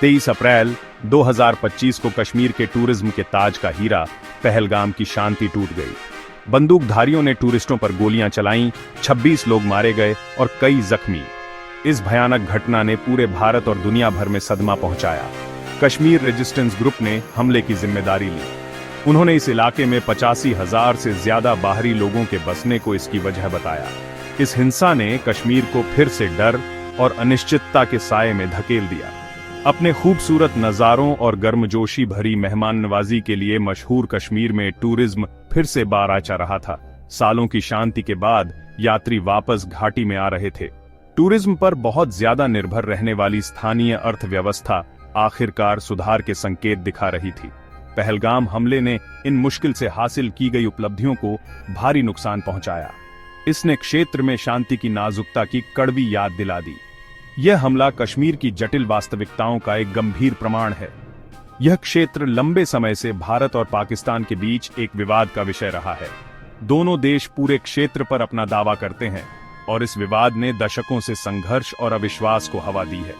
23 अप्रैल 2025 को कश्मीर के टूरिज्म के ताज का हीरा पहलगाम की शांति टूट गई। बंदूकधारियों ने टूरिस्टों पर गोलियां चलाईं, 26 लोग मारे गए और कई जख्मी। इस भयानक घटना ने पूरे भारत और दुनिया भर में सदमा पहुंचाया। कश्मीर रेजिस्टेंस ग्रुप ने हमले की जिम्मेदारी ली। उन्होंने इस इलाके में 85,000 से ज्यादा बाहरी लोगों के बसने को इसकी वजह बताया। इस हिंसा ने कश्मीर को फिर से डर और अनिश्चितता के साये में धकेल दिया। अपने खूबसूरत नज़ारों और गर्मजोशी भरी मेहमान नवाजी के लिए मशहूर कश्मीर में टूरिज्म फिर से बाराचा रहा था। सालों की शांति के बाद यात्री वापस घाटी में आ रहे थे। टूरिज्म पर बहुत ज्यादा निर्भर रहने वाली स्थानीय अर्थव्यवस्था आखिरकार सुधार के संकेत दिखा रही थी। पहलगाम हमले ने इन मुश्किल से हासिल की गई उपलब्धियों को भारी नुकसान पहुंचाया। इसने क्षेत्र में शांति की नाजुकता की कड़वी याद दिला दी। यह हमला कश्मीर की जटिल वास्तविकताओं का एक गंभीर प्रमाण है। यह क्षेत्र लंबे समय से भारत और पाकिस्तान के बीच एक विवाद का विषय रहा है। दोनों देश पूरे क्षेत्र पर अपना दावा करते हैं और इस विवाद ने दशकों से संघर्ष और अविश्वास को हवा दी है।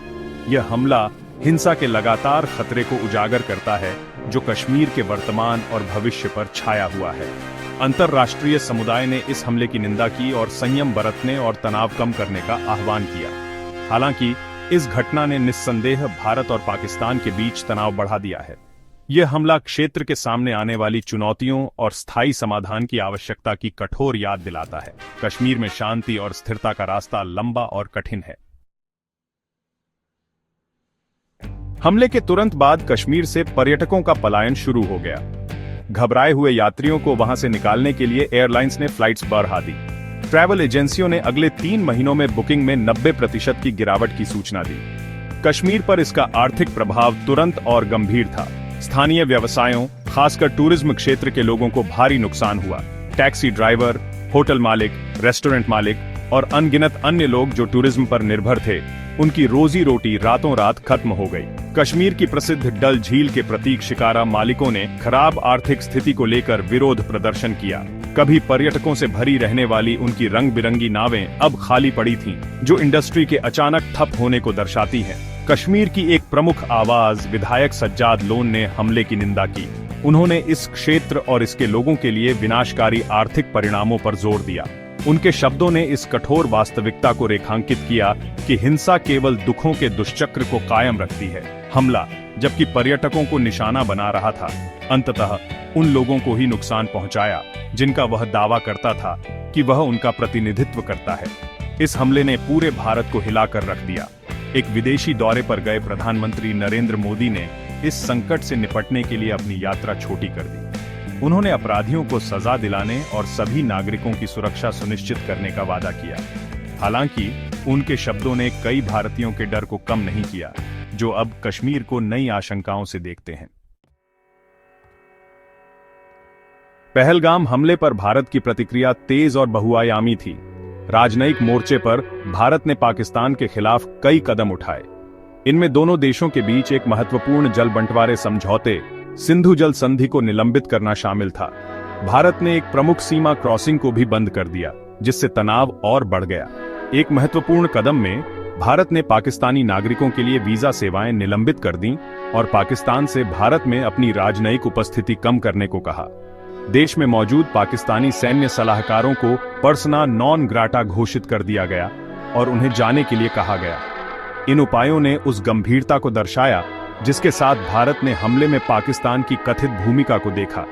यह हमला हिंसा के लगातार खतरे को उजागर करता है जो कश्मीर के वर्तमान और भविष्य पर छाया हुआ है। अंतर्राष्ट्रीय समुदाय ने इस हमले की निंदा की और संयम बरतने और तनाव कम करने का आह्वान किया। हालांकि इस घटना ने निस्संदेह भारत और पाकिस्तान के बीच तनाव बढ़ा दिया है। यह हमला क्षेत्र के सामने आने वाली चुनौतियों और स्थायी समाधान की आवश्यकता की कठोर याद दिलाता है। कश्मीर में शांति और स्थिरता का रास्ता लंबा और कठिन है। हमले के तुरंत बाद कश्मीर से पर्यटकों का पलायन शुरू हो गया। घबराए हुए यात्रियों को वहां से निकालने के लिए एयरलाइंस ने फ्लाइट्स बढ़ा दी। ट्रैवल एजेंसियों ने अगले 3 महीनों में बुकिंग में 90% की गिरावट की सूचना दी। कश्मीर पर इसका आर्थिक प्रभाव तुरंत और गंभीर था। स्थानीय व्यवसायों, खासकर टूरिज्म क्षेत्र के लोगों को भारी नुकसान हुआ। टैक्सी ड्राइवर, होटल मालिक, रेस्टोरेंट मालिक और अनगिनत अन्य लोग जो टूरिज्म पर निर्भर थे, उनकी रोजी रोटी रातों रात खत्म हो गई। कश्मीर की प्रसिद्ध डल झील के प्रतीक शिकारा मालिकों ने खराब आर्थिक स्थिति को लेकर विरोध प्रदर्शन किया। कभी पर्यटकों से भरी रहने वाली उनकी रंग बिरंगी नावें अब खाली पड़ी थीं, जो इंडस्ट्री के अचानक ठप होने को दर्शाती हैं। कश्मीर की एक प्रमुख आवाज विधायक सज्जाद लोन ने हमले की निंदा की। उन्होंने इस क्षेत्र और इसके लोगों के लिए विनाशकारी आर्थिक परिणामों पर जोर दिया। उनके शब्दों ने इस कठोर वास्तविकता को रेखांकित किया कि हिंसा केवल दुखों के दुष्चक्र को कायम रखती है। हमला, जबकि पर्यटकों को निशाना बना रहा था, अंततः उन लोगों को ही नुकसान पहुंचाया जिनका वह दावा करता था कि वह उनका प्रतिनिधित्व करता है। इस हमले ने पूरे भारत को हिलाकर रख दिया। एक विदेशी दौरे पर गए प्रधानमंत्री नरेंद्र मोदी ने इस संकट से निपटने के लिए अपनी यात्रा छोटी कर दी। उन्होंने अपराधियों को सजा दिलाने और सभी नागरिकों की सुरक्षा सुनिश्चित करने का वादा किया। हालांकि उनके शब्दों ने कई भारतीयों के डर को कम नहीं किया, जो अब कश्मीर को नई आशंकाओं से देखते हैं। पहलगाम हमले पर भारत की प्रतिक्रिया तेज और बहुआयामी थी। राजनयिक मोर्चे पर भारत ने पाकिस्तान के खिलाफ कई कदम उठाए। इनमें दोनों देशों के बीच एक महत्वपूर्ण जल बंटवारे समझौते, सिंधु जल संधि को निलंबित करना शामिल था। भारत ने एक प्रमुख सीमा क्रॉसिंग को भी बंद कर दिया, जिससे तनाव और बढ़ गया। एक महत्वपूर्ण कदम में भारत ने पाकिस्तानी नागरिकों के लिए वीजा सेवाएं निलंबित कर दी और पाकिस्तान से भारत में अपनी राजनयिक उपस्थिति कम करने को कहा। देश में मौजूद पाकिस्तानी सैन्य सलाहकारों को पर्सना नॉन ग्राटा घोषित कर दिया गया और उन्हें जाने के लिए कहा गया। इन उपायों ने उस गंभीरता को दर्शाया जिसके साथ भारत ने हमले में पाकिस्तान की कथित भूमिका को देखा।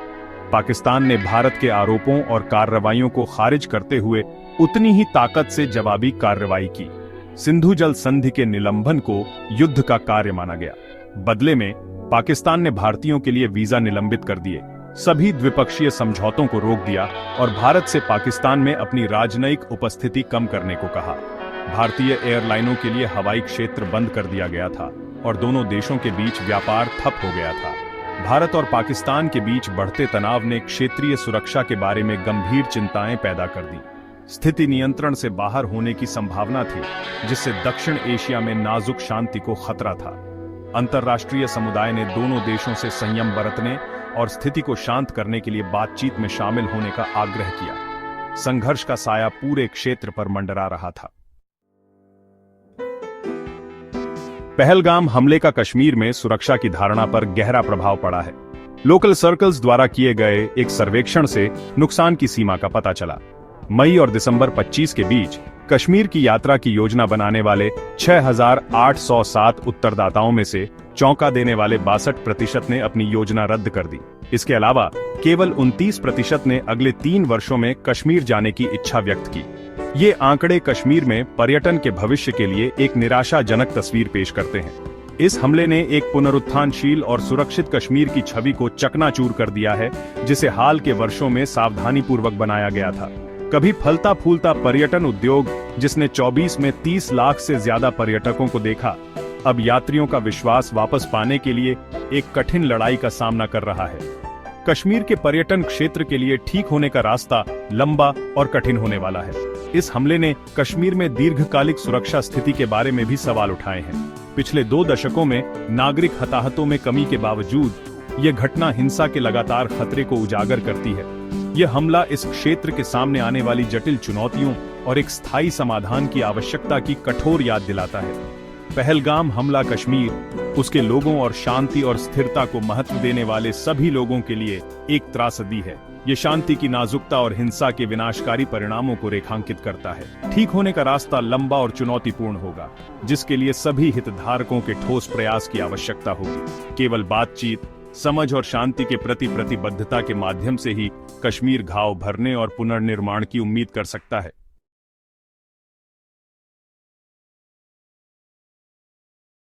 पाकिस्तान ने भारत के आरोपों और कार्रवाइयों को खारिज करते हुए उतनी ही ताकत से जवाबी कार्रवाई की। सिंधु जल संधि के निलंबन को युद्ध का कार्य माना गया। बदले में पाकिस्तान ने भारतीयों के लिए वीजा निलंबित कर दिए, सभी द्विपक्षीय समझौतों को रोक दिया और भारत से पाकिस्तान में अपनी राजनयिक उपस्थिति कम करने को कहा। भारतीय एयरलाइनों के लिए हवाई क्षेत्र बंद कर दिया गया था और दोनों देशों के बीच व्यापार ठप हो गया था। भारत और पाकिस्तान के बीच बढ़ते तनाव ने क्षेत्रीय सुरक्षा के बारे में गंभीर चिंताएं पैदा कर दी। स्थिति नियंत्रण से बाहर होने की संभावना थी, जिससे दक्षिण एशिया में नाजुक शांति को खतरा था। अंतर्राष्ट्रीय समुदाय ने दोनों देशों से संयम बरतने और स्थिति को शांत करने के लिए बातचीत में शामिल होने का आग्रह किया। संघर्ष का साया पूरे क्षेत्र पर मंडरा रहा था। पहलगाम हमले का कश्मीर में सुरक्षा की धारणा पर गहरा प्रभाव पड़ा है। लोकल सर्कल्स द्वारा किए गए एक सर्वेक्षण से नुकसान की सीमा का पता चला। मई और दिसंबर 25 के बीच कश्मीर की यात्रा की योजना बनाने वाले 6,807 उत्तरदाताओं में से चौंका देने वाले 62% ने अपनी योजना रद्द कर दी। इसके अलावा केवल 29% ने अगले 3 वर्षों में कश्मीर जाने की इच्छा व्यक्त की। ये आंकड़े कश्मीर में पर्यटन के भविष्य के लिए एक निराशाजनक तस्वीर पेश करते हैं। इस हमले ने एक पुनरुत्थानशील और सुरक्षित कश्मीर की छवि को चकनाचूर कर दिया है, जिसे हाल के वर्षों में सावधानीपूर्वक बनाया गया था। कभी फलता फूलता पर्यटन उद्योग, जिसने 24 में 30 लाख से ज्यादा पर्यटकों को देखा, अब यात्रियों का विश्वास वापस पाने के लिए एक कठिन लड़ाई का सामना कर रहा है। कश्मीर के पर्यटन क्षेत्र के लिए ठीक होने का रास्ता लंबा और कठिन होने वाला है। इस हमले ने कश्मीर में दीर्घकालिक सुरक्षा स्थिति के बारे में भी सवाल उठाए हैं। पिछले 2 दशकों में नागरिक हताहतों में कमी के बावजूद यह घटना हिंसा के लगातार खतरे को उजागर करती है। यह हमला इस क्षेत्र के सामने आने वाली जटिल चुनौतियों और एक स्थायी समाधान की आवश्यकता की कठोर याद दिलाता है। पहलगाम हमला कश्मीर, उसके लोगों और शांति और स्थिरता को महत्व देने वाले सभी लोगों के लिए एक त्रासदी है। ये शांति की नाजुकता और हिंसा के विनाशकारी परिणामों को रेखांकित करता है। ठीक होने का रास्ता लंबा और चुनौतीपूर्ण होगा, जिसके लिए सभी हितधारकों के ठोस प्रयास की आवश्यकता होगी। केवल बातचीत, समझ और शांति के प्रति प्रतिबद्धता के माध्यम से ही कश्मीर घाव भरने और पुनर्निर्माण की उम्मीद कर सकता है।